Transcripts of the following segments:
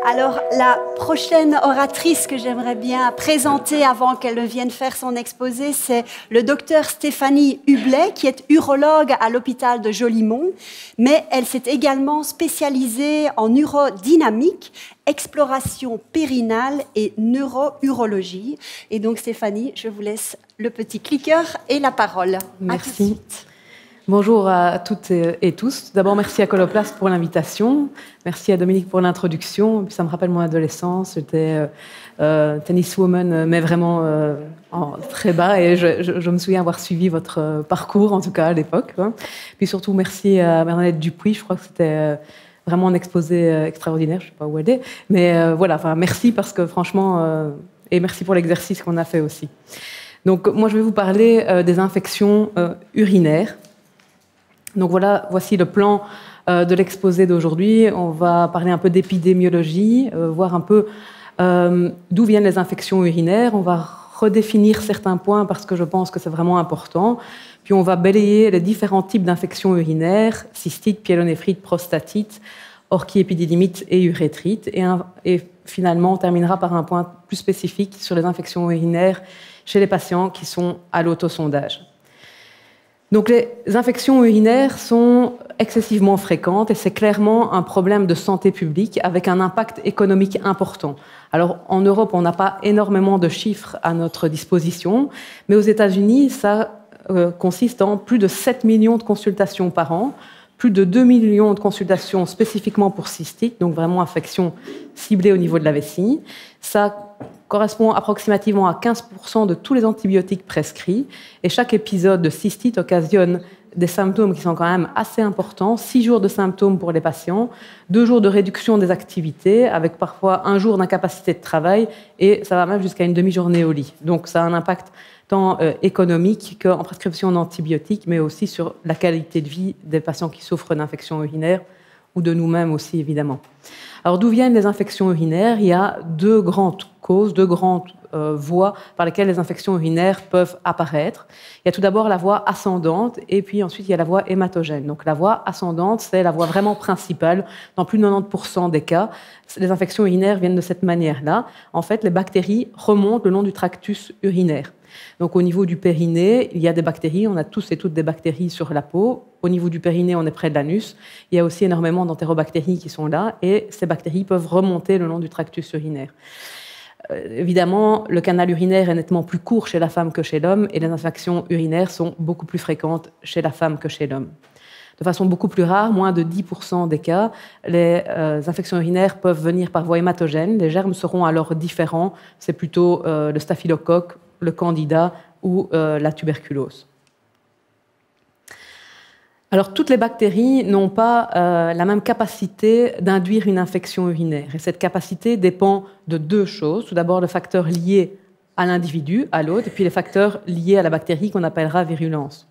Alors, la prochaine oratrice que j'aimerais bien présenter avant qu'elle ne vienne faire son exposé, c'est le docteur Stéphanie Hublet, qui est urologue à l'hôpital de Jolimont, mais elle s'est également spécialisée en urodynamique, exploration périnale et neurourologie. Et donc, Stéphanie, je vous laisse le petit clicker et la parole. Merci. Bonjour à toutes et tous. D'abord, merci à Coloplast pour l'invitation. Merci à Dominique pour l'introduction. Ça me rappelle mon adolescence. J'étais tenniswoman, mais vraiment très bas. Et je me souviens avoir suivi votre parcours, en tout cas à l'époque. Puis surtout, merci à Bernadette Dupuis. Je crois que c'était vraiment un exposé extraordinaire. Je ne sais pas où elle est. Mais voilà, enfin, merci parce que franchement... et merci pour l'exercice qu'on a fait aussi. Donc, moi, je vais vous parler des infections urinaires. Donc voilà, voici le plan de l'exposé d'aujourd'hui. On va parler un peu d'épidémiologie, voir un peu d'où viennent les infections urinaires. On va redéfinir certains points parce que je pense que c'est vraiment important. Puis on va balayer les différents types d'infections urinaires, cystite, pyélonéphrite, prostatite, orchiépididymite et urétrite. Et finalement, on terminera par un point plus spécifique sur les infections urinaires chez les patients qui sont à l'autosondage. Donc les infections urinaires sont excessivement fréquentes et c'est clairement un problème de santé publique avec un impact économique important. Alors en Europe, on n'a pas énormément de chiffres à notre disposition, mais aux États-Unis, ça consiste en plus de 7 millions de consultations par an, plus de 2 millions de consultations spécifiquement pour cystite, donc vraiment infection ciblée au niveau de la vessie. Ça correspond approximativement à 15% de tous les antibiotiques prescrits. Et chaque épisode de cystite occasionne des symptômes qui sont quand même assez importants. 6 jours de symptômes pour les patients, 2 jours de réduction des activités, avec parfois 1 jour d'incapacité de travail, et ça va même jusqu'à une demi-journée au lit. Donc ça a un impact tant économique qu'en prescription d'antibiotiques, mais aussi sur la qualité de vie des patients qui souffrent d'infections urinaires, ou de nous-mêmes aussi, évidemment. Alors, d'où viennent les infections urinaires? Il y a 2 grandes causes, 2 grandes voies par lesquelles les infections urinaires peuvent apparaître. Il y a tout d'abord la voie ascendante, et puis ensuite, il y a la voie hématogène. Donc, la voie ascendante, c'est la voie vraiment principale. Dans plus de 90% des cas, les infections urinaires viennent de cette manière-là. En fait, les bactéries remontent le long du tractus urinaire. Donc, au niveau du périnée, il y a des bactéries. On a tous et toutes des bactéries sur la peau. Au niveau du périnée, on est près de l'anus. Il y a aussi énormément d'entérobactéries qui sont là. Et ces bactéries peuvent remonter le long du tractus urinaire. Évidemment, le canal urinaire est nettement plus court chez la femme que chez l'homme. Et les infections urinaires sont beaucoup plus fréquentes chez la femme que chez l'homme. De façon beaucoup plus rare, moins de 10% des cas, les infections urinaires peuvent venir par voie hématogène. Les germes seront alors différents. C'est plutôt le staphylocoque, le candida ou la tuberculose. Alors, toutes les bactéries n'ont pas la même capacité d'induire une infection urinaire. Et cette capacité dépend de 2 choses. Tout d'abord, le facteur lié à l'individu, à l'hôte, et puis les facteurs liés à la bactérie qu'on appellera virulence.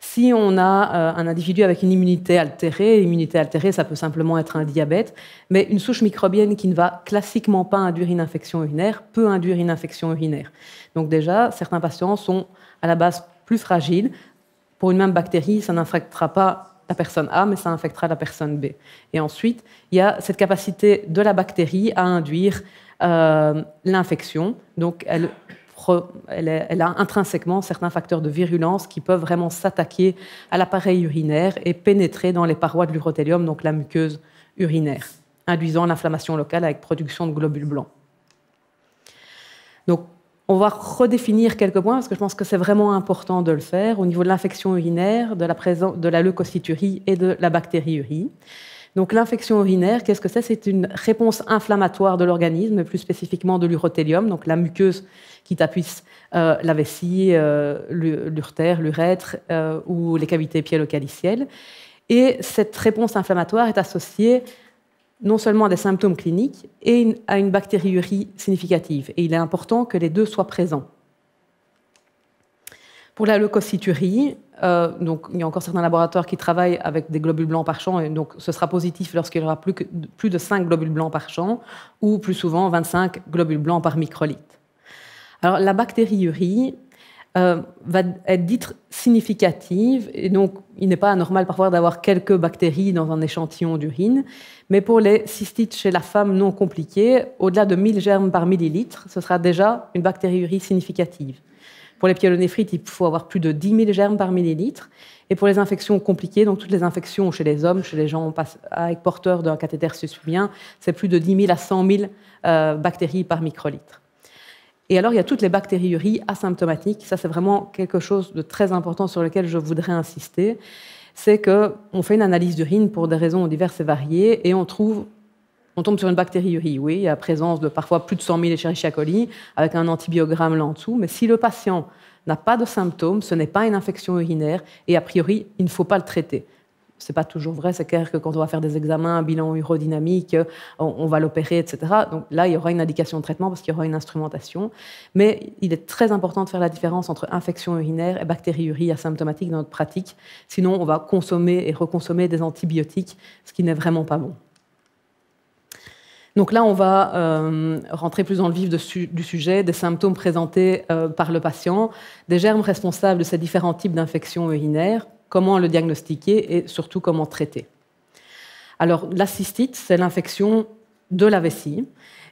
Si on a un individu avec une immunité altérée, ça peut simplement être un diabète, mais une souche microbienne qui ne va classiquement pas induire une infection urinaire peut induire une infection urinaire. Donc déjà, certains patients sont à la base plus fragiles. Pour une même bactérie, ça n'infectera pas la personne A, mais ça infectera la personne B. Et ensuite, il y a cette capacité de la bactérie à induire l'infection. Donc, elle a intrinsèquement certains facteurs de virulence qui peuvent vraiment s'attaquer à l'appareil urinaire et pénétrer dans les parois de l'urothélium, donc la muqueuse urinaire, induisant l'inflammation locale avec production de globules blancs. Donc, on va redéfinir quelques points parce que je pense que c'est vraiment important de le faire au niveau de l'infection urinaire, de la leucocyturie et de la bactériurie. Donc l'infection urinaire, qu'est-ce que c'est? C'est une réponse inflammatoire de l'organisme, plus spécifiquement de l'urothélium, donc la muqueuse qui tapisse la vessie, l'urtère, l'urètre ou les cavités piélo-calicielles. Et cette réponse inflammatoire est associée non seulement à des symptômes cliniques et à une bactériurie significative. Et il est important que les 2 soient présents. Pour la leucocyturie, donc, il y a encore certains laboratoires qui travaillent avec des globules blancs par champ, et donc ce sera positif lorsqu'il y aura plus de 5 globules blancs par champ, ou plus souvent 25 globules blancs par microlitre. Alors, la bactériurie, va être dite significative, et donc il n'est pas anormal parfois d'avoir quelques bactéries dans un échantillon d'urine, mais pour les cystites chez la femme non compliquées, au-delà de 1000 germes par millilitre, ce sera déjà une bactériurie significative. Pour les pyélonéphrite, il faut avoir plus de 10 000 germes par millilitre, et pour les infections compliquées, donc toutes les infections chez les hommes, chez les gens avec porteurs d'un cathéter suspubien, c'est plus de 10 000 à 100 000 bactéries par microlitre. Et alors, il y a toutes les bactériuries asymptomatiques. Ça, c'est vraiment quelque chose de très important sur lequel je voudrais insister. C'est qu'on fait une analyse d'urine pour des raisons diverses et variées et on tombe sur une bactériurie. Oui, il y a la présence de parfois plus de 100 000 Escherichia coli avec un antibiogramme là en dessous. Mais si le patient n'a pas de symptômes, ce n'est pas une infection urinaire et a priori, il ne faut pas le traiter. Ce n'est pas toujours vrai, c'est clair que quand on va faire des examens, un bilan urodynamique, on va l'opérer, etc. Donc là, il y aura une indication de traitement parce qu'il y aura une instrumentation. Mais il est très important de faire la différence entre infection urinaire et bactériurie asymptomatique dans notre pratique. Sinon, on va consommer et reconsommer des antibiotiques, ce qui n'est vraiment pas bon. Donc là, on va rentrer plus dans le vif du sujet, des symptômes présentés par le patient, des germes responsables de ces différents types d'infections urinaires, comment le diagnostiquer et surtout comment traiter. Alors, la cystite, c'est l'infection de la vessie.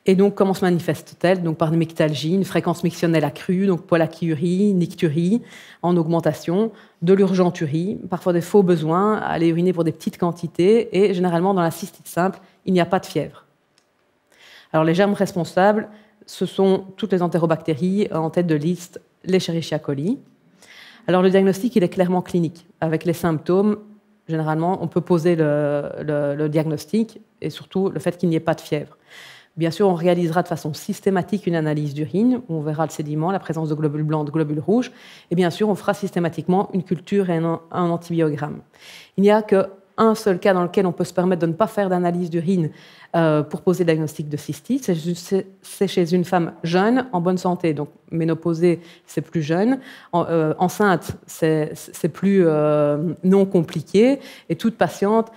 Et donc, comment se manifeste-t-elle? Donc, par des mictalgies, une fréquence mictionnelle accrue, donc pollakiurie, nicturie en augmentation, de l'urgenturie, parfois des faux besoins, aller uriner pour des petites quantités. Et généralement, dans la cystite simple, il n'y a pas de fièvre. Alors, les germes responsables, ce sont toutes les entérobactéries, en tête de liste, l'Escherichia coli. Alors, le diagnostic, il est clairement clinique. Avec les symptômes, généralement, on peut poser le diagnostic et surtout le fait qu'il n'y ait pas de fièvre. Bien sûr, on réalisera de façon systématique une analyse d'urine, où on verra le sédiment, la présence de globules blancs, de globules rouges, et bien sûr, on fera systématiquement une culture et un antibiogramme. Il n'y a qu'un seul cas dans lequel on peut se permettre de ne pas faire d'analyse d'urine pour poser le diagnostic de cystite, c'est chez une femme jeune, en bonne santé. Donc, ménopausée, c'est plus jeune. Enceinte, c'est plus non compliqué. Et toute patiente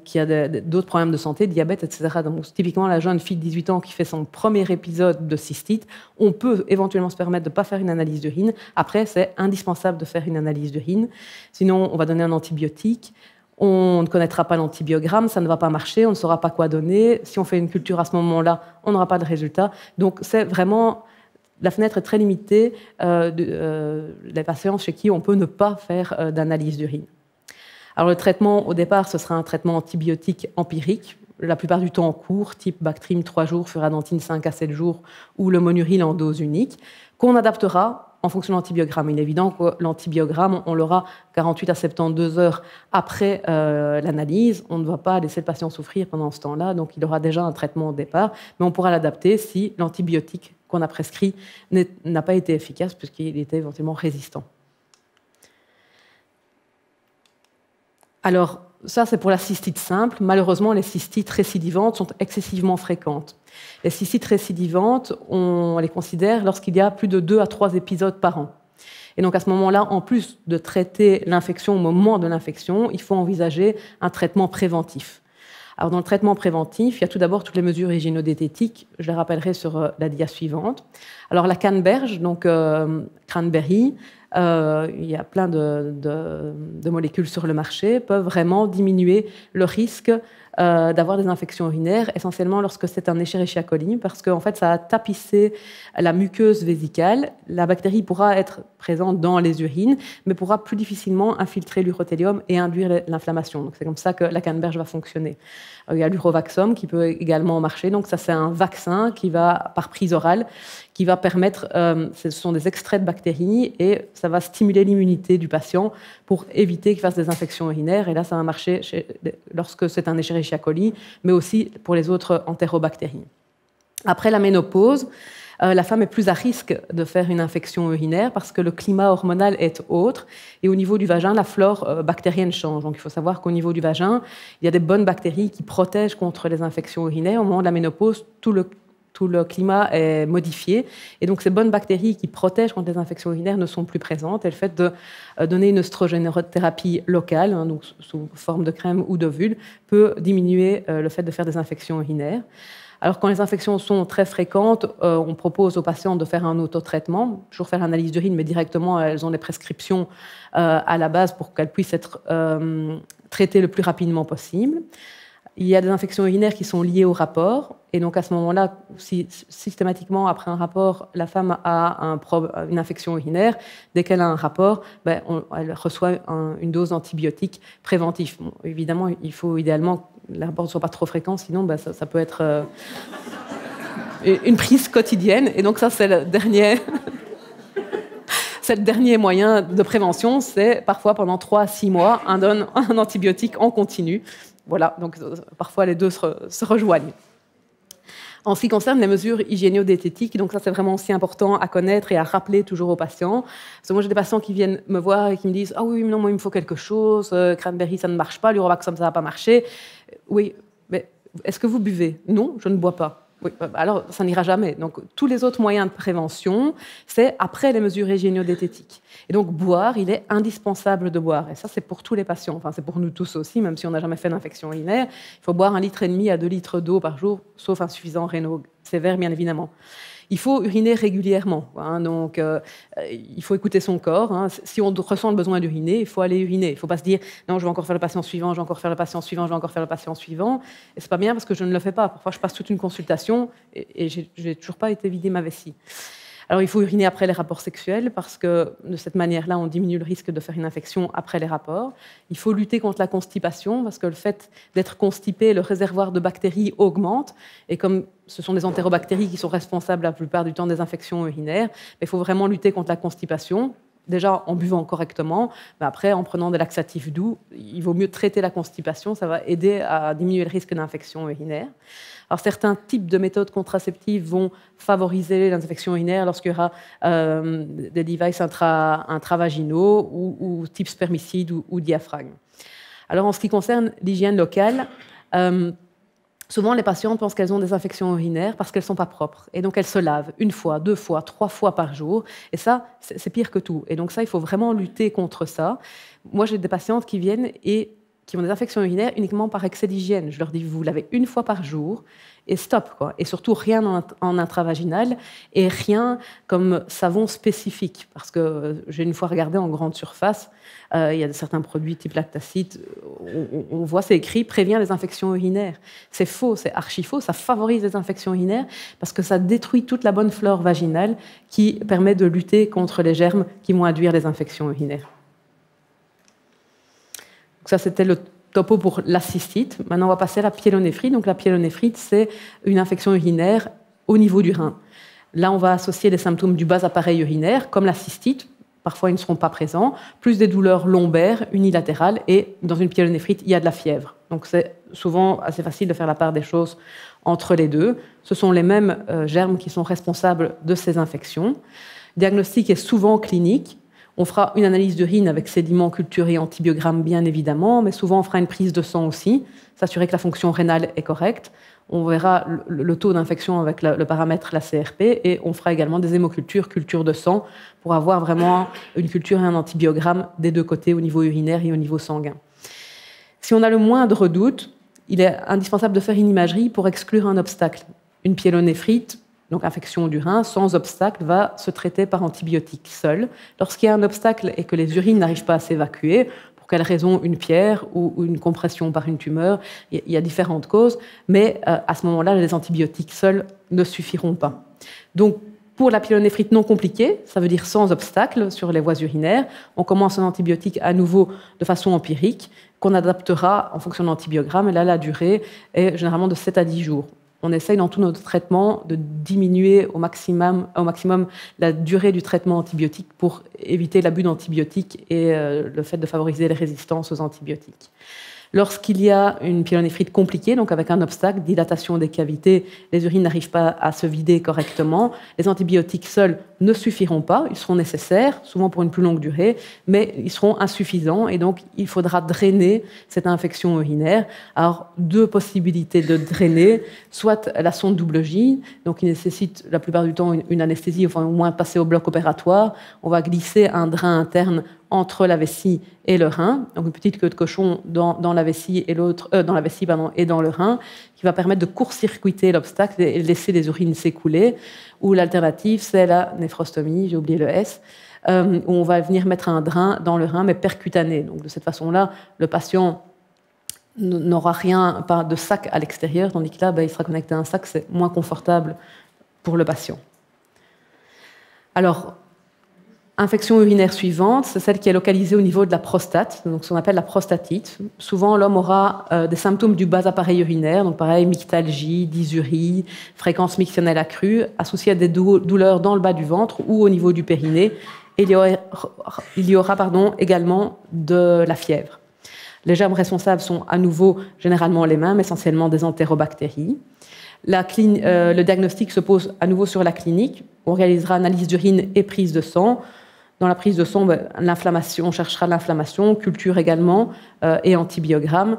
qui a d'autres problèmes de santé, diabète, etc. Donc, typiquement, la jeune fille de 18 ans qui fait son premier épisode de cystite, on peut éventuellement se permettre de ne pas faire une analyse d'urine. Après, c'est indispensable de faire une analyse d'urine. Sinon, on va donner un antibiotique. On ne connaîtra pas l'antibiogramme, ça ne va pas marcher, on ne saura pas quoi donner. Si on fait une culture à ce moment-là, on n'aura pas de résultat. Donc, c'est vraiment... La fenêtre est très limitée des patients chez qui on peut ne pas faire d'analyse d'urine. Alors, le traitement, au départ, ce sera un traitement antibiotique empirique, la plupart du temps court, type Bactrim 3 jours, furadentine 5 à 7 jours, ou le Monuril en dose unique, qu'on adaptera en fonction de l'antibiogramme. Il est évident que l'antibiogramme, on l'aura 48 à 72 heures après l'analyse. On ne va pas laisser le patient souffrir pendant ce temps-là, donc il aura déjà un traitement au départ, mais on pourra l'adapter si l'antibiotique qu'on a prescrit n'a pas été efficace, puisqu'il était éventuellement résistant. Alors, ça, c'est pour la cystite simple. Malheureusement, les cystites récidivantes sont excessivement fréquentes. Les cystites récidivantes, on les considère lorsqu'il y a plus de 2 à 3 épisodes par an. Et donc, à ce moment-là, en plus de traiter l'infection au moment de l'infection, il faut envisager un traitement préventif. Alors, dans le traitement préventif, il y a tout d'abord toutes les mesures hygiénodététiques. Je les rappellerai sur la dia suivante. Alors, la canneberge, donc cranberry, il y a plein de molécules sur le marché, peuvent vraiment diminuer le risque d'avoir des infections urinaires, essentiellement lorsque c'est un Escherichia coli, parce qu'en fait, ça a tapissé la muqueuse vésicale. La bactérie pourra être présente dans les urines, mais pourra plus difficilement infiltrer l'urothélium et induire l'inflammation. Donc, c'est comme ça que la canneberge va fonctionner. Il y a l'urovaxum qui peut également marcher. Donc, ça, c'est un vaccin qui va, par prise orale, qui va permettre, ce sont des extraits de bactéries et ça va stimuler l'immunité du patient pour éviter qu'il fasse des infections urinaires. Et là, ça va marcher lorsque c'est un Escherichia coli, mais aussi pour les autres entérobactéries. Après la ménopause, la femme est plus à risque de faire une infection urinaire parce que le climat hormonal est autre. Et au niveau du vagin, la flore bactérienne change. Donc, il faut savoir qu'au niveau du vagin, il y a des bonnes bactéries qui protègent contre les infections urinaires. Au moment de la ménopause, tout le climat est modifié. Et donc, ces bonnes bactéries qui protègent contre les infections urinaires ne sont plus présentes. Et le fait de donner une œstrogénothérapie locale, donc sous forme de crème ou d'ovule, peut diminuer le fait de faire des infections urinaires. Alors, quand les infections sont très fréquentes, on propose aux patients de faire un autotraitement, toujours faire l'analyse d'urine, mais directement, elles ont des prescriptions à la base pour qu'elles puissent être traitées le plus rapidement possible. Il y a des infections urinaires qui sont liées au rapport. Et donc, à ce moment-là, si systématiquement, après un rapport, la femme a une infection urinaire, dès qu'elle a un rapport, elle reçoit une dose d'antibiotiques préventifs. Bon, évidemment, il faut idéalement que les rapports ne soient pas trop fréquents, sinon ça peut être une prise quotidienne. Et donc, ça, c'est le dernier... C'est le dernier moyen de prévention, c'est parfois pendant 3 à 6 mois, un antibiotique en continu. Voilà, donc parfois les deux se rejoignent. En ce qui concerne les mesures hygiéno-diététiques, donc ça c'est vraiment aussi important à connaître et à rappeler toujours aux patients. Parce que moi j'ai des patients qui viennent me voir et qui me disent « Ah oui, non, moi il me faut quelque chose, cranberry ça ne marche pas, l'Urovax ça ne va pas marcher. » Oui, mais est-ce que vous buvez? Non, je ne bois pas. Oui, alors ça n'ira jamais. Donc tous les autres moyens de prévention, c'est après les mesures hygiéno-diététiques. Et donc boire, il est indispensable de boire. Et ça, c'est pour tous les patients. Enfin, c'est pour nous tous aussi, même si on n'a jamais fait d'infection urinaire. Il faut boire 1,5 litre à 2 litres d'eau par jour, sauf insuffisant rénal sévère, bien évidemment. Il faut uriner régulièrement. Donc, il faut écouter son corps. Si on ressent le besoin d'uriner, il faut aller uriner. Il ne faut pas se dire « Non, je vais encore faire le patient suivant, je vais encore faire le patient suivant, je vais encore faire le patient suivant. » Et ce n'est pas bien parce que je ne le fais pas. Parfois, je passe toute une consultation et je n'ai toujours pas été vider ma vessie. Alors, il faut uriner après les rapports sexuels parce que de cette manière-là, on diminue le risque de faire une infection après les rapports. Il faut lutter contre la constipation parce que le fait d'être constipé, le réservoir de bactéries augmente. Et comme ce sont des entérobactéries qui sont responsables la plupart du temps des infections urinaires, il faut vraiment lutter contre la constipation. Déjà en buvant correctement, mais après en prenant des laxatifs doux, il vaut mieux traiter la constipation, ça va aider à diminuer le risque d'infection urinaire. Alors certains types de méthodes contraceptives vont favoriser les infections urinaires lorsqu'il y aura des devices intravaginaux ou type spermicide ou diaphragme. Alors en ce qui concerne l'hygiène locale, souvent, les patientes pensent qu'elles ont des infections urinaires parce qu'elles ne sont pas propres. Et donc, elles se lavent 1 fois, 2 fois, 3 fois par jour. Et ça, c'est pire que tout. Et donc ça, il faut vraiment lutter contre ça. Moi, j'ai des patientes qui viennent et qui ont des infections urinaires uniquement par excès d'hygiène. Je leur dis, vous lavez 1 fois par jour et stop, quoi. Et surtout, rien en intravaginal et rien comme savon spécifique. Parce que j'ai une fois regardé en grande surface, il y a certains produits type lactacide, on voit c'est écrit « prévient les infections urinaires ». C'est faux, c'est archi faux, ça favorise les infections urinaires parce que ça détruit toute la bonne flore vaginale qui permet de lutter contre les germes qui vont induire les infections urinaires. Donc ça, c'était le topo pour la cystite. Maintenant, on va passer à la pyélonéphrite. Donc la pyélonéphrite, c'est une infection urinaire au niveau du rein. Là, on va associer les symptômes du bas appareil urinaire, comme la cystite. Parfois, ils ne seront pas présents, plus des douleurs lombaires unilatérales, et dans une pyélonéphrite, il y a de la fièvre. Donc, c'est souvent assez facile de faire la part des choses entre les deux. Ce sont les mêmes germes qui sont responsables de ces infections. Le diagnostic est souvent clinique. On fera une analyse d'urine avec sédiments culturés antibiogramme, bien évidemment, mais souvent, on fera une prise de sang aussi, s'assurer que la fonction rénale est correcte. On verra le taux d'infection avec le paramètre, la CRP, et on fera également des hémocultures, culture de sang, pour avoir vraiment une culture et un antibiogramme des deux côtés, au niveau urinaire et au niveau sanguin. Si on a le moindre doute, il est indispensable de faire une imagerie pour exclure un obstacle. Une pyélonéphrite, donc infection du rein, sans obstacle, va se traiter par antibiotiques seul. Lorsqu'il y a un obstacle et que les urines n'arrivent pas à s'évacuer, quelle raison une pierre ou une compression par une tumeur, il y a différentes causes, mais à ce moment-là, les antibiotiques seuls ne suffiront pas. Donc, pour la pyélonéphrite non compliquée, ça veut dire sans obstacle sur les voies urinaires, on commence un antibiotique à nouveau de façon empirique, qu'on adaptera en fonction de l'antibiogramme, et là, la durée est généralement de 7 à 10 jours. On essaye dans tous nos traitements de diminuer au maximum la durée du traitement antibiotique pour éviter l'abus d'antibiotiques et le fait de favoriser les résistances aux antibiotiques. Lorsqu'il y a une pyélonéphrite compliquée, donc avec un obstacle, dilatation des cavités, les urines n'arrivent pas à se vider correctement, les antibiotiques seuls ne suffiront pas, ils seront nécessaires, souvent pour une plus longue durée, mais ils seront insuffisants et donc il faudra drainer cette infection urinaire. Alors, 2 possibilités de drainer, soit la sonde double J, donc qui nécessite la plupart du temps une anesthésie, enfin au moins passer au bloc opératoire, on va glisser un drain interne entre la vessie et le rein, donc une petite queue de cochon dans la vessie et et dans le rein, qui va permettre de court-circuiter l'obstacle et laisser les urines s'écouler. Ou l'alternative, c'est la néphrostomie, j'ai oublié le S, où on va venir mettre un drain dans le rein, mais percutané. Donc de cette façon-là, le patient n'aura rien, pas de sac à l'extérieur, tandis que là, il sera connecté à un sac, c'est moins confortable pour le patient. Alors, infection urinaire suivante, c'est celle qui est localisée au niveau de la prostate, donc ce qu'on appelle la prostatite. Souvent, l'homme aura des symptômes du bas appareil urinaire, donc pareil, myctalgie, dysurie, fréquence mictionnelle accrue, associée à des douleurs dans le bas du ventre ou au niveau du périnée. Et il y aura également de la fièvre. Les germes responsables sont à nouveau généralement les mêmes, essentiellement des entérobactéries. Le diagnostic se pose à nouveau sur la clinique. On réalisera analyse d'urine et prise de sang. Dans la prise de sang, l'inflammation, on cherchera l'inflammation, culture également, et antibiogramme.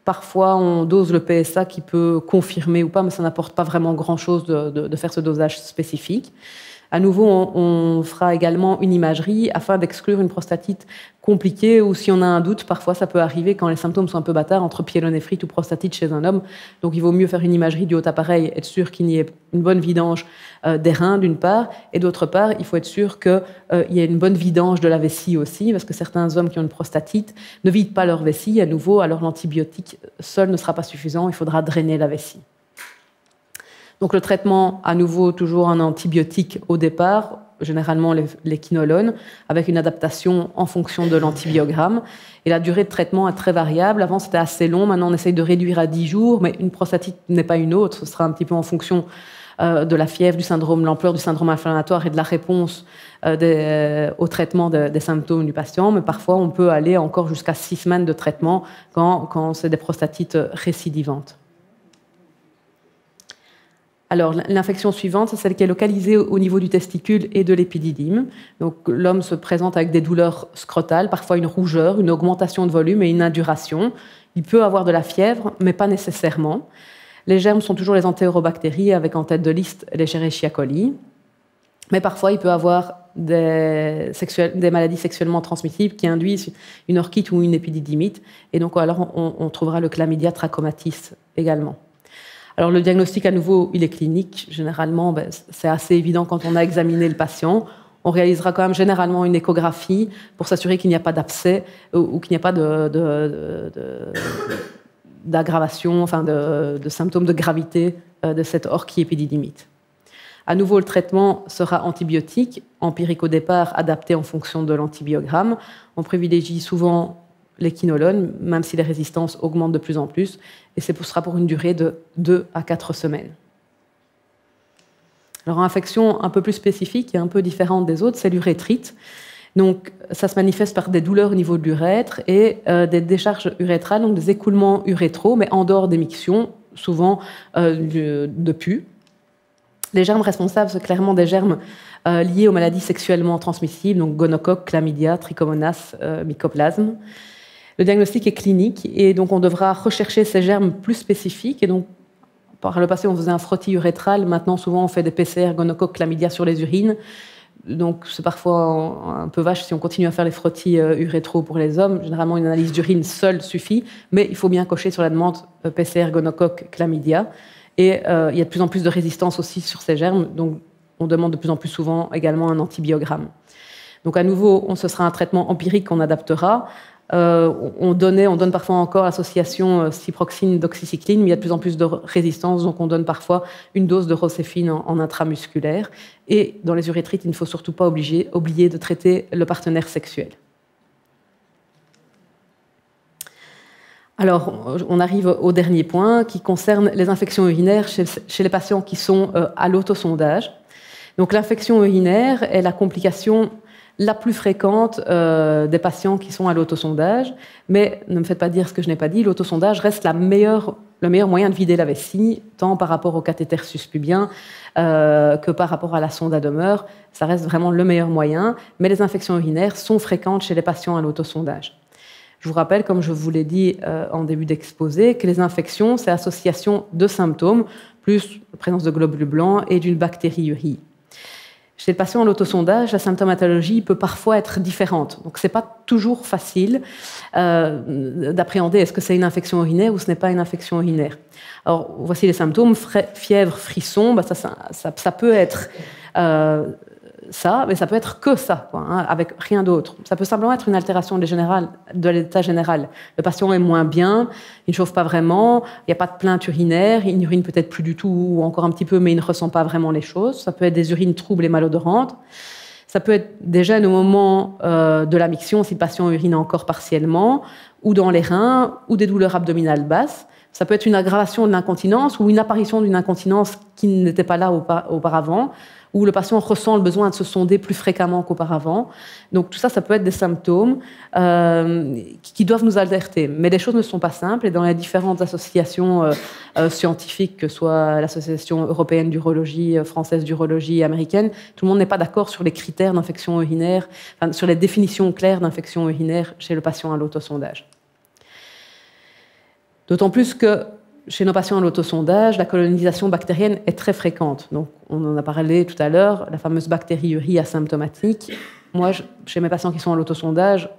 Parfois, on dose le PSA qui peut confirmer ou pas, mais ça n'apporte pas vraiment grand-chose de faire ce dosage spécifique. À nouveau, on fera également une imagerie afin d'exclure une prostatite compliquée ou si on a un doute, parfois ça peut arriver quand les symptômes sont un peu bâtards entre pyélonéphrite ou prostatite chez un homme. Donc il vaut mieux faire une imagerie du haut appareil, être sûr qu'il y ait une bonne vidange des reins d'une part, et d'autre part, il faut être sûr qu'il y ait une bonne vidange de la vessie aussi, parce que certains hommes qui ont une prostatite ne vident pas leur vessie à nouveau, alors l'antibiotique seul ne sera pas suffisant, il faudra drainer la vessie. Donc le traitement, à nouveau, toujours un antibiotique au départ, généralement les quinolones, avec une adaptation en fonction de l'antibiogramme. Et la durée de traitement est très variable. Avant, c'était assez long. Maintenant, on essaye de réduire à 10 jours, mais une prostatite n'est pas une autre. Ce sera un petit peu en fonction de la fièvre, du syndrome, l'ampleur du syndrome inflammatoire et de la réponse au traitement des symptômes du patient. Mais parfois, on peut aller encore jusqu'à 6 semaines de traitement quand c'est des prostatites récidivantes. Alors, l'infection suivante, c'est celle qui est localisée au niveau du testicule et de l'épididyme. Donc, l'homme se présente avec des douleurs scrotales, parfois une rougeur, une augmentation de volume et une induration. Il peut avoir de la fièvre, mais pas nécessairement. Les germes sont toujours les entérobactéries, avec en tête de liste les Escherichia coli. Mais parfois, il peut avoir des maladies sexuellement transmissibles qui induisent une orchite ou une épididymite. Et donc, alors, on trouvera le chlamydia trachomatis également. Alors le diagnostic, à nouveau, il est clinique. Généralement, c'est assez évident quand on a examiné le patient. On réalisera quand même généralement une échographie pour s'assurer qu'il n'y a pas d'abcès ou qu'il n'y a pas d'aggravation, enfin de symptômes de gravité de cette orchiépididymite. À nouveau, le traitement sera antibiotique, empirique au départ, adapté en fonction de l'antibiogramme. On privilégie souvent les quinolones, même si les résistances augmentent de plus en plus, et ce sera pour une durée de 2 à 4 semaines. Alors, une infection un peu plus spécifique et un peu différente des autres, c'est l'urétrite. Donc, ça se manifeste par des douleurs au niveau de l'urètre et des décharges urétrales, donc des écoulements urétraux, mais en dehors des mictions, souvent de pus. Les germes responsables, c'est clairement des germes liés aux maladies sexuellement transmissibles, donc gonocoque, chlamydia, trichomonas, mycoplasme. Le diagnostic est clinique et donc on devra rechercher ces germes plus spécifiques. Et donc, par le passé, on faisait un frottis urétral. Maintenant, souvent, on fait des PCR, gonocoque, chlamydia sur les urines. Donc, c'est parfois un peu vache si on continue à faire les frottis urétraux pour les hommes. Généralement, une analyse d'urine seule suffit, mais il faut bien cocher sur la demande PCR, gonocoque, chlamydia. Et il y a de plus en plus de résistance aussi sur ces germes. Donc, on demande de plus en plus souvent également un antibiogramme. Donc, à nouveau, ce sera un traitement empirique qu'on adaptera. On donne parfois encore l'association ciproxine doxycycline, mais il y a de plus en plus de résistance, donc on donne parfois une dose de rocéphine en intramusculaire. Et dans les urétrites, il ne faut surtout pas oublier de traiter le partenaire sexuel. Alors, on arrive au dernier point qui concerne les infections urinaires chez les patients qui sont à l'autosondage. Donc, l'infection urinaire est la complication la plus fréquente des patients qui sont à l'autosondage. Mais ne me faites pas dire ce que je n'ai pas dit, l'autosondage reste le meilleur moyen de vider la vessie, tant par rapport au cathéter suspubien que par rapport à la sonde à demeure. Ça reste vraiment le meilleur moyen, mais les infections urinaires sont fréquentes chez les patients à l'autosondage. Je vous rappelle, comme je vous l'ai dit en début d'exposé, que les infections, c'est l'association de symptômes, plus la présence de globules blancs et d'une bactériurie. Chez le patient en l'autosondage, la symptomatologie peut parfois être différente. Donc, ce n'est pas toujours facile d'appréhender est-ce que c'est une infection urinaire ou ce n'est pas une infection urinaire. Alors, voici les symptômes. Fièvre, frisson, ça peut être ça, mais ça peut être que ça, quoi, hein, avec rien d'autre. Ça peut simplement être une altération de l'état général. Le patient est moins bien, il ne chauffe pas vraiment, il n'y a pas de plainte urinaire, il n'urine peut-être plus du tout ou encore un petit peu, mais il ne ressent pas vraiment les choses. Ça peut être des urines troubles et malodorantes. Ça peut être des gènes au moment de la miction, si le patient urine encore partiellement, ou dans les reins, ou des douleurs abdominales basses. Ça peut être une aggravation de l'incontinence ou une apparition d'une incontinence qui n'était pas là auparavant, où le patient ressent le besoin de se sonder plus fréquemment qu'auparavant. Donc tout ça, ça peut être des symptômes qui doivent nous alerter. Mais les choses ne sont pas simples et dans les différentes associations scientifiques, que ce soit l'Association européenne d'urologie, française d'urologie, américaine, tout le monde n'est pas d'accord sur les critères d'infection urinaire, enfin, sur les définitions claires d'infection urinaire chez le patient à l'autosondage. D'autant plus que chez nos patients à l'autosondage, la colonisation bactérienne est très fréquente. Donc, on en a parlé tout à l'heure, la fameuse bactériurie asymptomatique. Moi, chez mes patients qui sont à l'autosondage,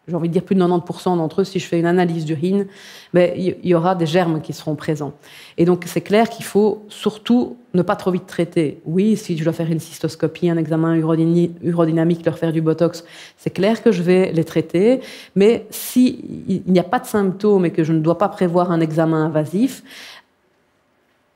j'ai envie de dire plus de 90% d'entre eux, si je fais une analyse d'urine, il y aura des germes qui seront présents. Et donc, c'est clair qu'il faut surtout ne pas trop vite traiter. Oui, si je dois faire une cystoscopie, un examen urodynamique, leur faire du botox, c'est clair que je vais les traiter. Mais s'il n'y a pas de symptômes et que je ne dois pas prévoir un examen invasif,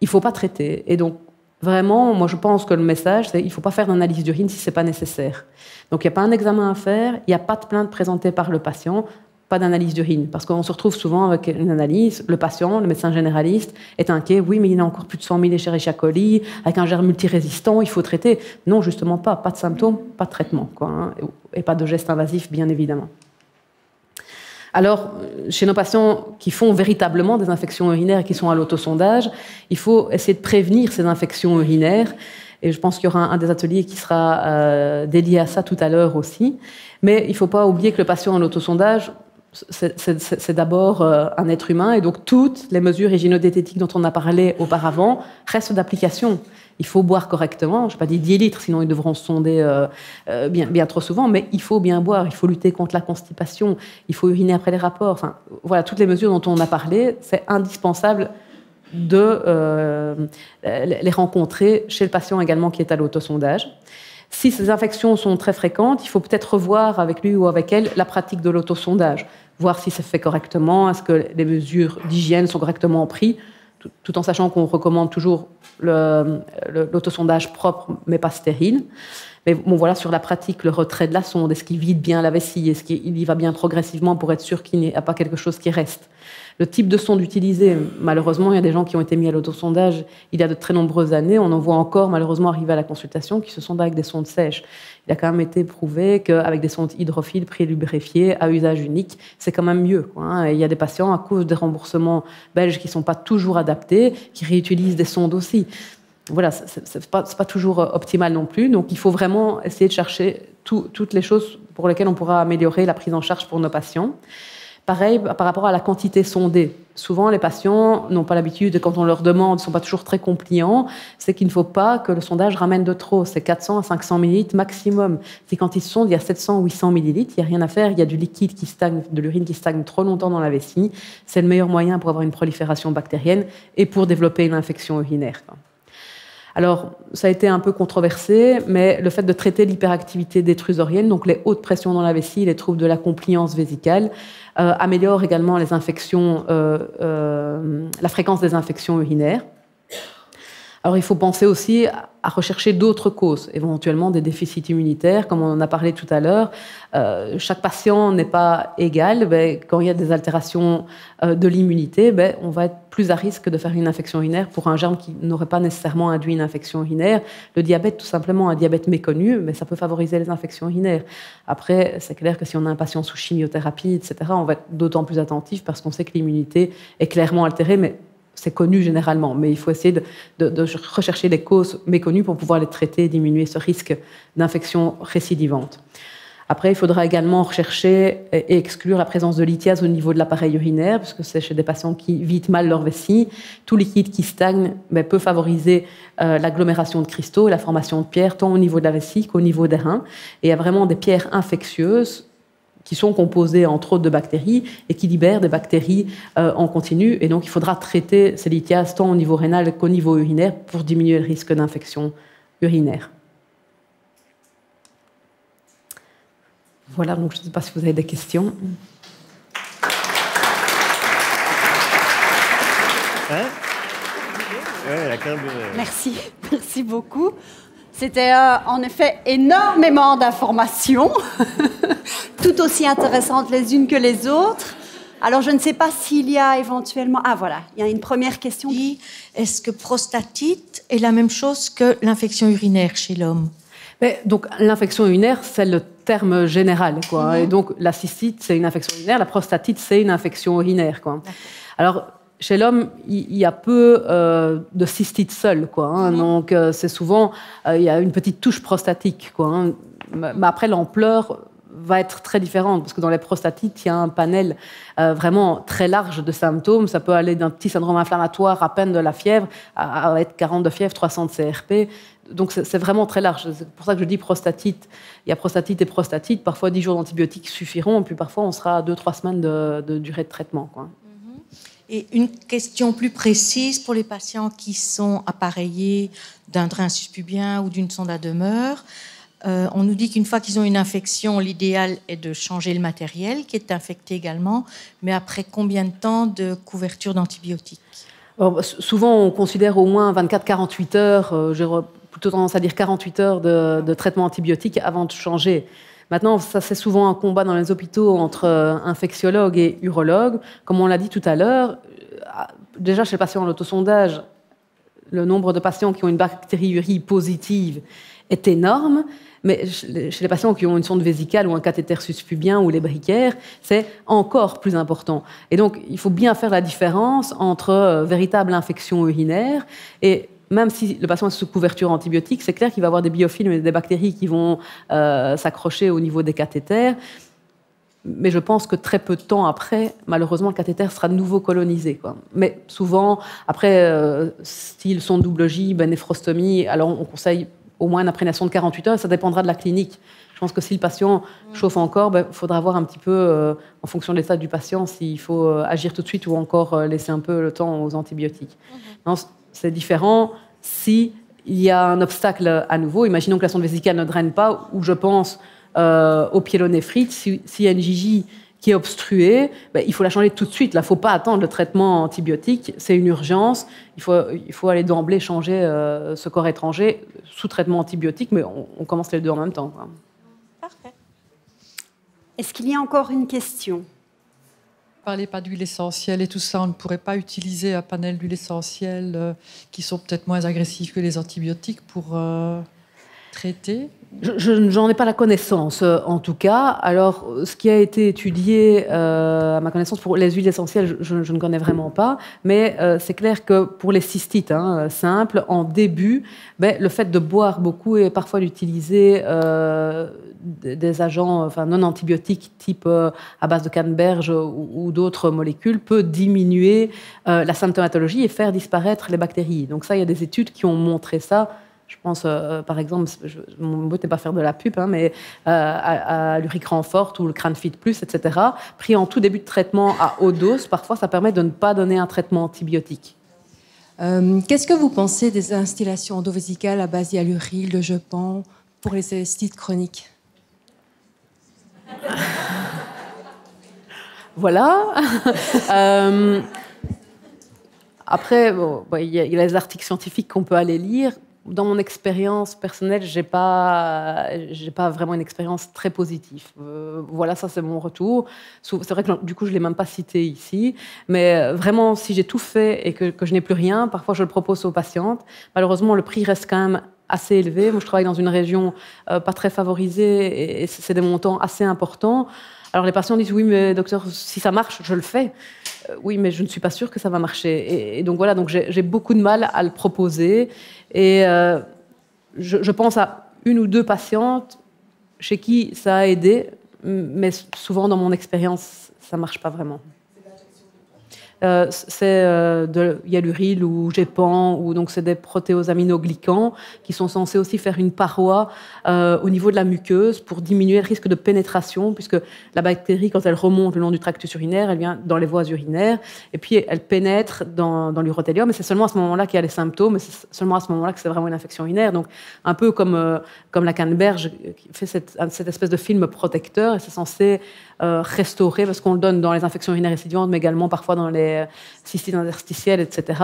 il ne faut pas traiter. Et donc, vraiment, moi, je pense que le message, c'est qu'il ne faut pas faire d'analyse d'urine si ce n'est pas nécessaire. Donc, il n'y a pas un examen à faire, il n'y a pas de plainte présentée par le patient, pas d'analyse d'urine. Parce qu'on se retrouve souvent avec une analyse, le patient, le médecin généraliste, est inquiet, oui, mais il a encore plus de 100 000 Escherichia coli, avec un germe multirésistant, il faut traiter. Non, justement pas de symptômes, pas de traitement, quoi, hein, et pas de gestes invasifs, bien évidemment. Alors, chez nos patients qui font véritablement des infections urinaires et qui sont à l'autosondage, il faut essayer de prévenir ces infections urinaires. Et je pense qu'il y aura un des ateliers qui sera dédié à ça tout à l'heure aussi. Mais il ne faut pas oublier que le patient à l'autosondage, c'est d'abord un être humain. Et donc, toutes les mesures hygiéno-diététiques dont on a parlé auparavant restent d'application. Il faut boire correctement, je n'ai pas dit 10 litres, sinon ils devront se sonder bien trop souvent, mais il faut bien boire, il faut lutter contre la constipation, il faut uriner après les rapports. Enfin, voilà, toutes les mesures dont on a parlé, c'est indispensable de les rencontrer chez le patient également qui est à l'autosondage. Si ces infections sont très fréquentes, il faut peut-être revoir avec lui ou avec elle la pratique de l'autosondage, voir si c'est fait correctement, est-ce que les mesures d'hygiène sont correctement prises, tout en sachant qu'on recommande toujours l'autosondage propre mais pas stérile. Mais bon, voilà, sur la pratique, le retrait de la sonde, est-ce qu'il vide bien la vessie, est-ce qu'il y va bien progressivement pour être sûr qu'il n'y a pas quelque chose qui reste. Le type de sonde utilisé, malheureusement, il y a des gens qui ont été mis à l'autosondage il y a de très nombreuses années. On en voit encore, malheureusement, arriver à la consultation qui se sondent avec des sondes sèches. Il a quand même été prouvé qu'avec des sondes hydrophiles pré-lubrifiées à usage unique, c'est quand même mieux, quoi, hein. Et il y a des patients, à cause des remboursements belges qui ne sont pas toujours adaptés, qui réutilisent des sondes aussi. Voilà, c'est pas toujours optimal non plus. Donc, il faut vraiment essayer de chercher toutes les choses pour lesquelles on pourra améliorer la prise en charge pour nos patients. Pareil, par rapport à la quantité sondée. Souvent, les patients n'ont pas l'habitude, et quand on leur demande, ils ne sont pas toujours très compliants, c'est qu'il ne faut pas que le sondage ramène de trop. C'est 400 à 500 millilitres maximum. Si quand ils sondent, il y a 700 ou 800 millilitres, il n'y a rien à faire. Il y a du liquide qui stagne, de l'urine qui stagne trop longtemps dans la vessie. C'est le meilleur moyen pour avoir une prolifération bactérienne et pour développer une infection urinaire. Alors, ça a été un peu controversé, mais le fait de traiter l'hyperactivité détrusorienne, donc les hautes pressions dans la vessie, les troubles de la compliance vésicale, améliore également les infections, la fréquence des infections urinaires. Alors, il faut penser aussi à rechercher d'autres causes, éventuellement des déficits immunitaires, comme on en a parlé tout à l'heure. Chaque patient n'est pas égal. Quand il y a des altérations de l'immunité, on va être plus à risque de faire une infection urinaire pour un germe qui n'aurait pas nécessairement induit une infection urinaire. Le diabète, tout simplement, un diabète méconnu, mais ça peut favoriser les infections urinaires. Après, c'est clair que si on a un patient sous chimiothérapie, etc., on va être d'autant plus attentif parce qu'on sait que l'immunité est clairement altérée, mais c'est connu généralement, mais il faut essayer de rechercher les causes méconnues pour pouvoir les traiter et diminuer ce risque d'infection récidivante. Après, il faudra également rechercher et exclure la présence de lithiase au niveau de l'appareil urinaire, puisque c'est chez des patients qui vident mal leur vessie. Tout liquide qui stagne peut favoriser l'agglomération de cristaux et la formation de pierres, tant au niveau de la vessie qu'au niveau des reins. Et il y a vraiment des pierres infectieuses qui sont composées entre autres de bactéries et qui libèrent des bactéries en continu. Et donc, il faudra traiter ces lithiases tant au niveau rénal qu'au niveau urinaire pour diminuer le risque d'infection urinaire. Voilà, donc je ne sais pas si vous avez des questions. Hein? Ouais, la crème. Merci, merci beaucoup. C'était en effet énormément d'informations, tout aussi intéressantes les unes que les autres. Alors, je ne sais pas s'il y a éventuellement... Ah, voilà, il y a une première question. Est-ce que prostatite est la même chose que l'infection urinaire chez l'homme? Donc, l'infection urinaire, c'est le terme général, quoi. Et donc, la cystite, c'est une infection urinaire. La prostatite, c'est une infection urinaire, quoi. Alors, chez l'homme, il y a peu de cystite seule, quoi. Hein. Donc, c'est souvent... il y a une petite touche prostatique, quoi. Hein. Mais après, l'ampleur va être très différente, parce que dans les prostatites, il y a un panel vraiment très large de symptômes. Ça peut aller d'un petit syndrome inflammatoire, à peine de la fièvre, à être 40 de fièvre, 300 de CRP. Donc, c'est vraiment très large. C'est pour ça que je dis prostatite. Il y a prostatite et prostatite. Parfois, 10 jours d'antibiotiques suffiront. Et puis, parfois, on sera à 2-3 semaines de durée de traitement, quoi. Et une question plus précise pour les patients qui sont appareillés d'un drain suspubien ou d'une sonde à demeure. On nous dit qu'une fois qu'ils ont une infection, l'idéal est de changer le matériel qui est infecté également. Mais après combien de temps de couverture d'antibiotiques? Souvent, on considère au moins 24-48 heures. J'ai plutôt tendance à dire 48 heures de traitement antibiotique avant de changer. Maintenant, ça c'est souvent un combat dans les hôpitaux entre infectiologues et urologues. Comme on l'a dit tout à l'heure, déjà chez les patients en autosondage, le nombre de patients qui ont une bactériurie positive est énorme, mais chez les patients qui ont une sonde vésicale ou un cathéter suspubien ou les briquaires, c'est encore plus important. Et donc, il faut bien faire la différence entre véritable infection urinaire et même si le patient est sous couverture antibiotique, c'est clair qu'il va avoir des biofilms et des bactéries qui vont s'accrocher au niveau des cathéters. Mais je pense que très peu de temps après, malheureusement, le cathéter sera de nouveau colonisé, quoi. Mais souvent, après, s'ils sont double J, néphrostomie, alors on conseille au moins une imprégnation de 48 heures. Ça dépendra de la clinique. Je pense que si le patient chauffe encore, il faudra voir un petit peu, en fonction de l'état du patient, s'il faut agir tout de suite ou encore laisser un peu le temps aux antibiotiques. Non, c'est différent s'il y a un obstacle à nouveau. Imaginons que la sonde vésicale ne draine pas, ou je pense au pyélonéphrite. S'il y a une JJ qui est obstruée, il faut la changer tout de suite. Il ne faut pas attendre le traitement antibiotique. C'est une urgence. Il faut aller d'emblée changer ce corps étranger sous traitement antibiotique, mais on commence les deux en même temps, quoi. Parfait. Est-ce qu'il y a encore une question? Parlez pas d'huile essentielle et tout ça, on ne pourrait pas utiliser un panel d'huile essentielle qui sont peut-être moins agressifs que les antibiotiques pour traiter? J'en ai pas la connaissance, en tout cas. Alors, ce qui a été étudié, à ma connaissance, pour les huiles essentielles, je ne connais vraiment pas. Mais c'est clair que pour les cystites simples, en début, le fait de boire beaucoup et parfois d'utiliser des agents non antibiotiques type à base de canneberge ou d'autres molécules peut diminuer la symptomatologie et faire disparaître les bactéries. Donc ça, il y a des études qui ont montré ça. Je pense, par exemple, mon but n'est pas faire de la pub, mais à l'Uricran Forte ou le Cranfit Plus, etc., pris en tout début de traitement à haute dose, parfois ça permet de ne pas donner un traitement antibiotique. Qu'est-ce que vous pensez des instillations endovésicales à base d'hyaluryl, de Gepan, pour les cystites chroniques? Voilà. Après, il y a les articles scientifiques qu'on peut aller lire. Dans mon expérience personnelle, j'ai pas vraiment une expérience très positive. Voilà, ça c'est mon retour. C'est vrai que du coup je l'ai même pas cité ici, mais vraiment si j'ai tout fait et que je n'ai plus rien, parfois je le propose aux patientes. Malheureusement, le prix reste quand même assez élevé. Moi, je travaille dans une région pas très favorisée et c'est des montants assez importants. Alors les patients disent oui, mais docteur, si ça marche, je le fais. Oui, mais je ne suis pas sûre que ça va marcher. Et donc voilà, donc j'ai beaucoup de mal à le proposer. Et je pense à une ou deux patientes chez qui ça a aidé, mais souvent dans mon expérience, ça ne marche pas vraiment. C'est de hyaluryle ou Gépan, ou donc c'est des protéosaminoglycans qui sont censés aussi faire une paroi au niveau de la muqueuse pour diminuer le risque de pénétration, puisque la bactérie, quand elle remonte le long du tractus urinaire, elle vient dans les voies urinaires et puis elle pénètre dans l'urothélium, et c'est seulement à ce moment-là qu'il y a les symptômes, et c'est seulement à ce moment-là que c'est vraiment une infection urinaire. Donc un peu comme la canneberge qui fait cette espèce de film protecteur, et c'est censé restaurer, parce qu'on le donne dans les infections urinaires récidivantes, mais également parfois dans les cystites interstitielles, etc.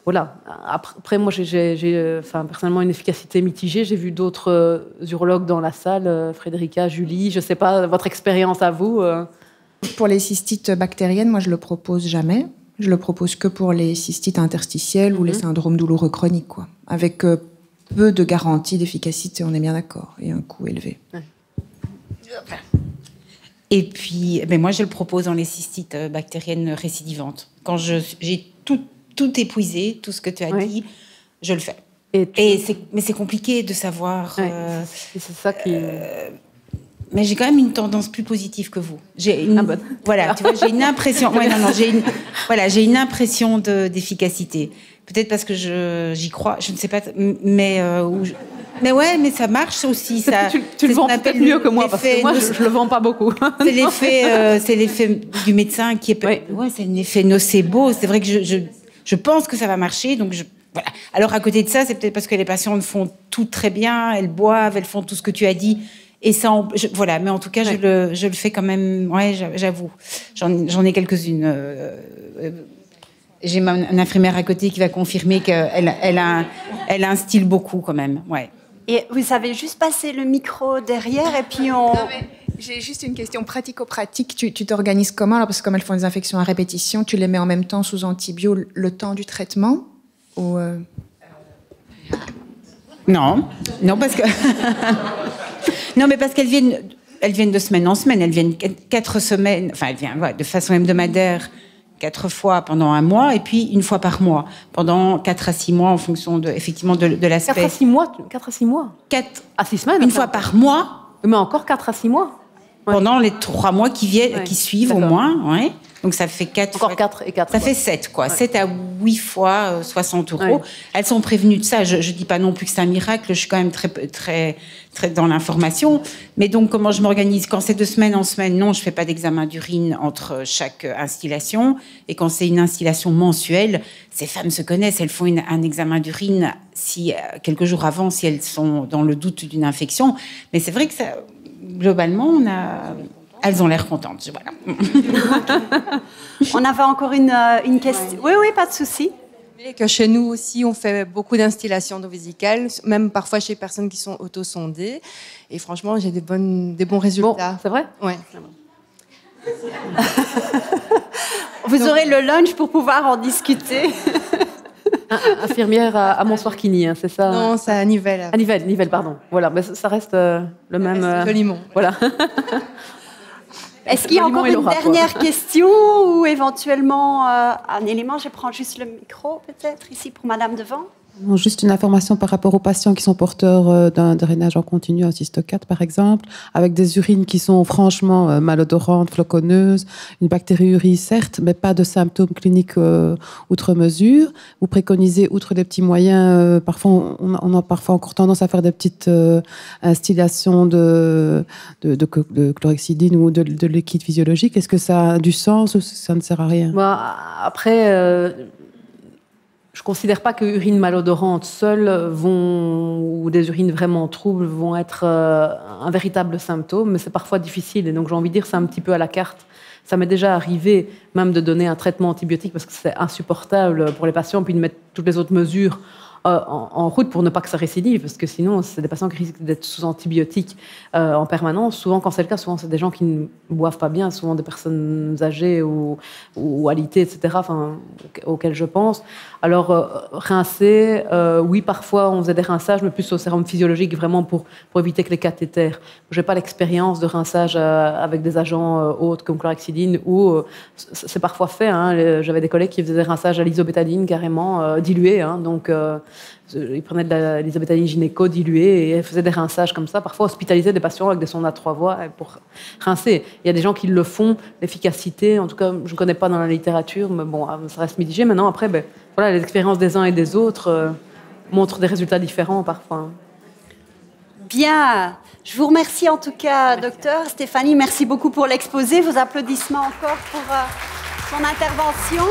Voilà. Après, moi, j'ai personnellement une efficacité mitigée. J'ai vu d'autres urologues dans la salle, Frédérica, Julie, je ne sais pas, votre expérience à vous Pour les cystites bactériennes, moi, je ne le propose jamais. Je le propose que pour les cystites interstitielles ou les syndromes douloureux chroniques, quoi. Avec peu de garantie d'efficacité, on est bien d'accord, et un coût élevé. Ouais. Et puis, moi, je le propose dans les cystites bactériennes récidivantes. Quand j'ai tout épuisé, tout ce que tu as dit, je le fais. Mais c'est compliqué de savoir... c'est ça qui... mais j'ai quand même une tendance plus positive que vous. Voilà, tu vois, j'ai une impression... j'ai une impression d'efficacité. Peut-être parce que j'y crois, je ne sais pas, mais ça marche aussi. Ça, tu le vends peut-être mieux que moi, parce que moi, je le vends pas beaucoup. C'est l'effet du médecin qui est... c'est un effet nocebo. C'est vrai que je pense que ça va marcher, donc voilà. Alors, à côté de ça, c'est peut-être parce que les patientes font tout très bien, elles boivent, elles font tout ce que tu as dit. Et ça, voilà. Mais en tout cas, je le fais quand même. Ouais, j'avoue. J'en ai quelques-unes. J'ai une infirmière à côté qui va confirmer qu'elle a un style beaucoup quand même. Ouais. Et vous savez juste passer le micro derrière et puis on... J'ai juste une question pratico-pratique. Tu t'organises comment alors, parce que comme elles font des infections à répétition, tu les mets en même temps sous antibio le temps du traitement ou Non, parce que... non, mais parce qu'elles viennent de semaine en semaine. Elles viennent 4 semaines... Enfin, elles viennent de façon hebdomadaire 4 fois pendant un mois et puis 1 fois par mois pendant 4 à 6 mois en fonction effectivement de l'aspect. 4 à 6 mois 4 à 6 mois 4 à 6 semaines. 1 fois par mois. Mais encore 4 à 6 mois. Pendant les 3 mois qui suivent au moins. Ouais. Donc ça fait 4 encore 4 et 4. Ça fait 7 quoi. Ouais. 7 à 8 fois 60 €. Ouais. Elles sont prévenues de ça. Je dis pas non plus que c'est un miracle. Je suis quand même très dans l'information. Mais donc comment je m'organise quand c'est de semaine en semaine? Non, je fais pas d'examen d'urine entre chaque instillation. Et quand c'est une instillation mensuelle, ces femmes se connaissent. Elles font un examen d'urine quelques jours avant si elles sont dans le doute d'une infection. Mais c'est vrai que ça, globalement, elles ont l'air contentes. Voilà. On avait encore une question. Oui, pas de souci. Que chez nous aussi, on fait beaucoup d'instillations endovésicales, même parfois chez personnes qui sont auto-sondées. Et franchement, j'ai des bons résultats. Bon, c'est vrai? Oui. Vous aurez le lunch pour pouvoir en discuter. Infirmière à Montsoir-Quigny, hein, c'est ça? Non, c'est à Nivelles. À Nivelles, pardon. Voilà, mais ça reste le même... Joliment. Voilà. Est-ce qu'il y a encore une dernière question ou éventuellement un élément? Je prends juste le micro, peut-être, ici, pour Madame devant. Non, juste une information par rapport aux patients qui sont porteurs d'un drainage en continu, un cyste 4 par exemple, avec des urines qui sont franchement malodorantes, floconneuses, une bactériurie certes, mais pas de symptômes cliniques outre mesure. Vous préconisez, outre les petits moyens, parfois on a parfois encore tendance à faire des petites instillations de chlorhexidine ou de liquide physiologique. Est-ce que ça a du sens ou ça ne sert à rien? Après... je ne considère pas que urine malodorante seule ou des urines vraiment troubles vont être un véritable symptôme, mais c'est parfois difficile. Et donc, j'ai envie de dire, c'est un petit peu à la carte. Ça m'est déjà arrivé même de donner un traitement antibiotique parce que c'est insupportable pour les patients, puis de mettre toutes les autres mesures en route pour ne pas que ça récidive, parce que sinon, c'est des patients qui risquent d'être sous antibiotiques en permanence. Souvent, quand c'est le cas, souvent, c'est des gens qui ne boivent pas bien, souvent des personnes âgées ou alitées, etc., auxquelles je pense. Alors, rincer, oui, parfois, on faisait des rinçages, mais plus au sérum physiologique, vraiment pour éviter que les cathéters. Je n'ai pas l'expérience de rinçage avec des agents autres comme chlorhexidine, ou c'est parfois fait. Hein, j'avais des collègues qui faisaient des rinçages à l'isobétadine, carrément, dilués. Hein, donc... Ils prenaient de l'isabétaline gynéco diluée et faisaient des rinçages comme ça. Parfois, hospitalisaient des patients avec des sondes à 3 voies pour rincer. Il y a des gens qui le font. L'efficacité, en tout cas, je ne connais pas dans la littérature, mais bon, ça reste mitigé. Maintenant, après, voilà, les expériences des uns et des autres montrent des résultats différents parfois. Bien. Je vous remercie en tout cas, docteur. Stéphanie, merci beaucoup pour l'exposé. Vos applaudissements encore pour son intervention.